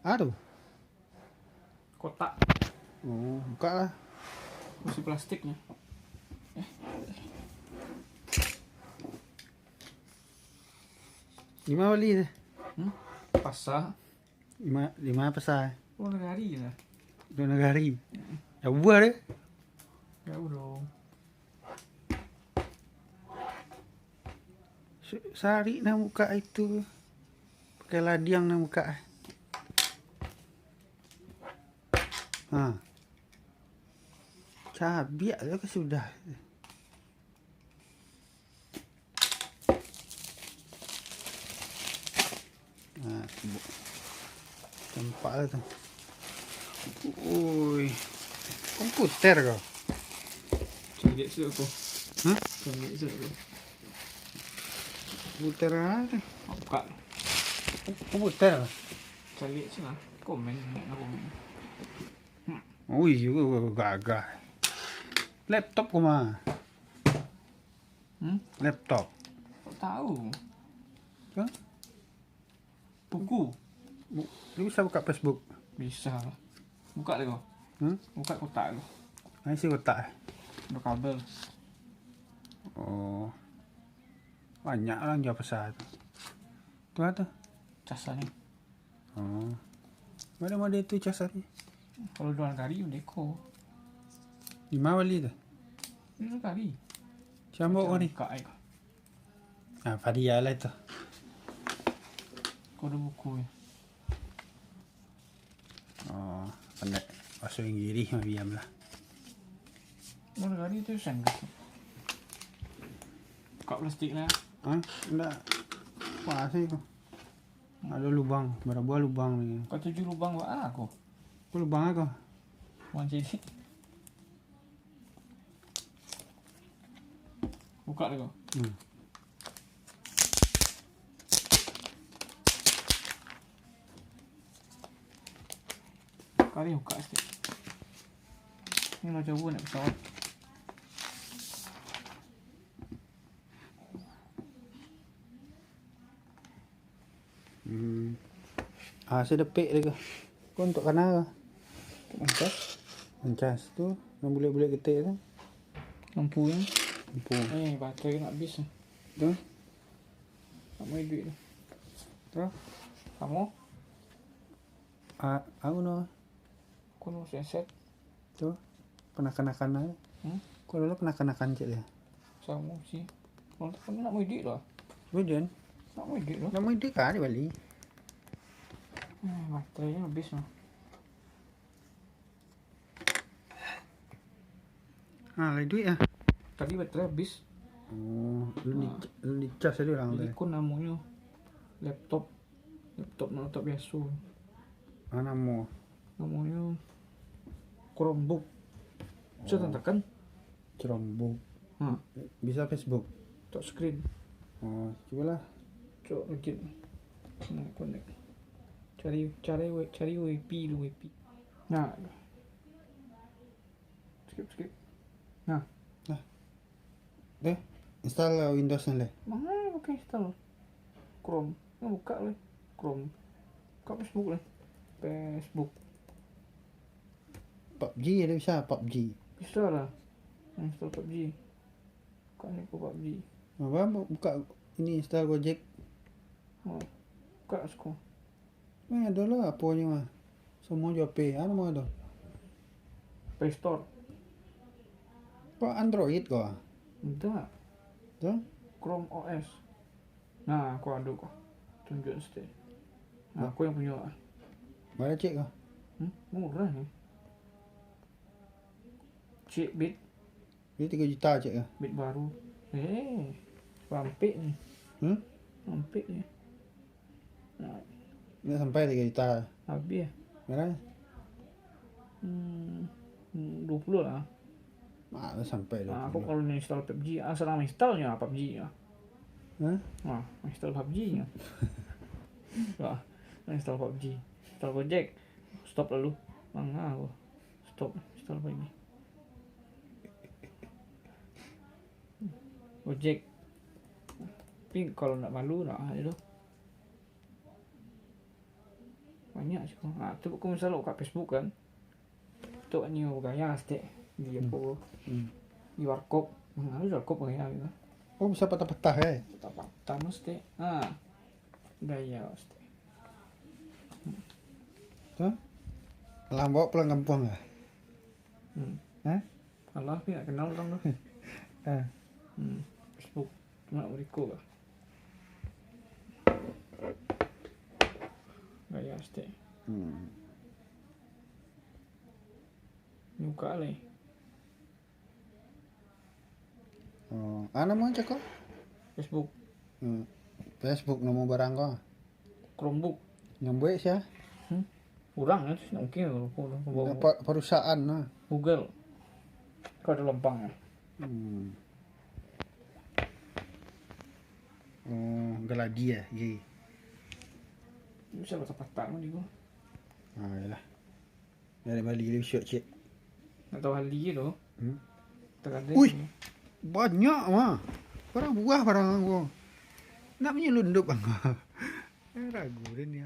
Aduh. Kotak. Oh, buka lah. Kursi plastiknya. Lima beli tu. Pasar. Lima pasal. Oh, negari lah. 2 negari. Dah buah dia. Jauh dong. Sari nak buka itu. Pakai ladiang nak buka. Ha. Cabiak tu ke sudah. Ha, tempat lah tu. Ui. Komputer kau. Canggih tu aku. Ha? Canggih tu aku. Komputer apa? Buka. Komputer. Canggih tu lah. Komen. Nak komen. Ui, gagah. Laptop kau mah. Laptop. Tak tahu. Ha? Buku. Lu bisa buka Facebook. Bisa lah. Buka deh kau. Buka kotak tu. Isi kotak. Ada kabel. Oh. Banyak orang jual pasar tu. Tu lah tu. Casanya. Oh. Mana model tu cas ni? Kalau dua negari deko. 5 beli tu. Ini negari. Cambuk kau ni. Buka air. Ah, Fadia lah tu. Kau ada buku ya. Oh, pandai. Masuk Inggris mah diam lah. Dua negari tu sangat. Buka plastik lah. Ha? Enggak. Wah, sih kau. Ada lubang, berapa lubang ni. Kau 7 lubang buat aku. Kau lubang aku. Buang jadi. Buka deh kau. Kali buka sikit. Ni macam buat nak pesawat. Saya depik dia ke. Kau untuk kanan ke? Angkat. Mencas tu, yang bulat-bulat ketik tu. Lampu ni. Lampu. Baterai nak habis ni. Tu. Tak mahu duit tu. Terus. Kamu? Aku no. Kau nak set. Tu. Penakan-nakan. Kau dulu penakan-nakan cik dia. Sama si. Kalau tak nak mahu duit lah. Kemudian. Nak mahu duit lah. Nama dia kan dia balik. Baterai ni habis lah. Lagi duit lah. Tadi baterai habis. Oh, lu dicas dia orang tu. Jadi kau namanya laptop. Laptop biasa. Nama. Namanya Chromebook. Bisa tantakan? Chromebook. Bisa Facebook. Tak screen. Oh, cubalah. Cok lagi. Nak connect. Cari WP dulu WP. Nah. Skip. Nah. Deh, install Windows ni. Mana pakai install? Chrome. Nak buka lah. Chrome. Buka Facebook lah. Facebook. PUBG ada bisa PUBG. Bisa lah. Install PUBG. Buka ni ke PUBG. Apa buka ini install Gojek. Buka sekolah. Ada lah apanya mah. Semua jual P. Apa mau tu? Play Store. Kau Android kau? Tak. Tu? Chrome OS. Nah, aku ada kau. Tunjuk sikit. Nah, aku yang punya. Mana cik kau? Murah ni. Cik bit. Dia 3 juta cik kau? Bit baru. Rampik ni. Rampik ni. Nah, Nak sampai 3 juta. habis Berapa? 20 lah. Mana sampai 20. Aku kalau ni install PUBG, asal nama installnya PUBG ya. Install PUBG ya. Install PUBG. Install Gojek. Stop lalu. Mangga aku. Stop install lagi. Gojek. Tapi kalau nak malu nak ada tu. Banyak banyak sih. Nah, tu kau misalnya kat Facebook kan. Tu ni gaya stek. Dia apa? Di warkop. Nah, ada warkop gaya gitu. Oh bisa patah-patah Patah mesti. Gaya mesti. Tuh. Lah bawa pulang kampung lah. Alah, tapi nak kenal orang tu. Facebook. Nak berikut lah. Gaya mesti. Buka lah. Oh, ana mau cakap? Facebook. Facebook nama barang kau. Chromebook. Nyambuik sia. Kurang kan? Mungkin Apa perusahaan nah. Google. Kau ada lempang ya? Oh, Galadia, ye. Bisa patah-patah kan dia. Yalah. Dari Bali lebih syok cik. Nak tahu hal dia tu. Terkadang. Ui, banyak mah. Barang buah barang aku. Nak menyelundup bang. Ragu dia ni.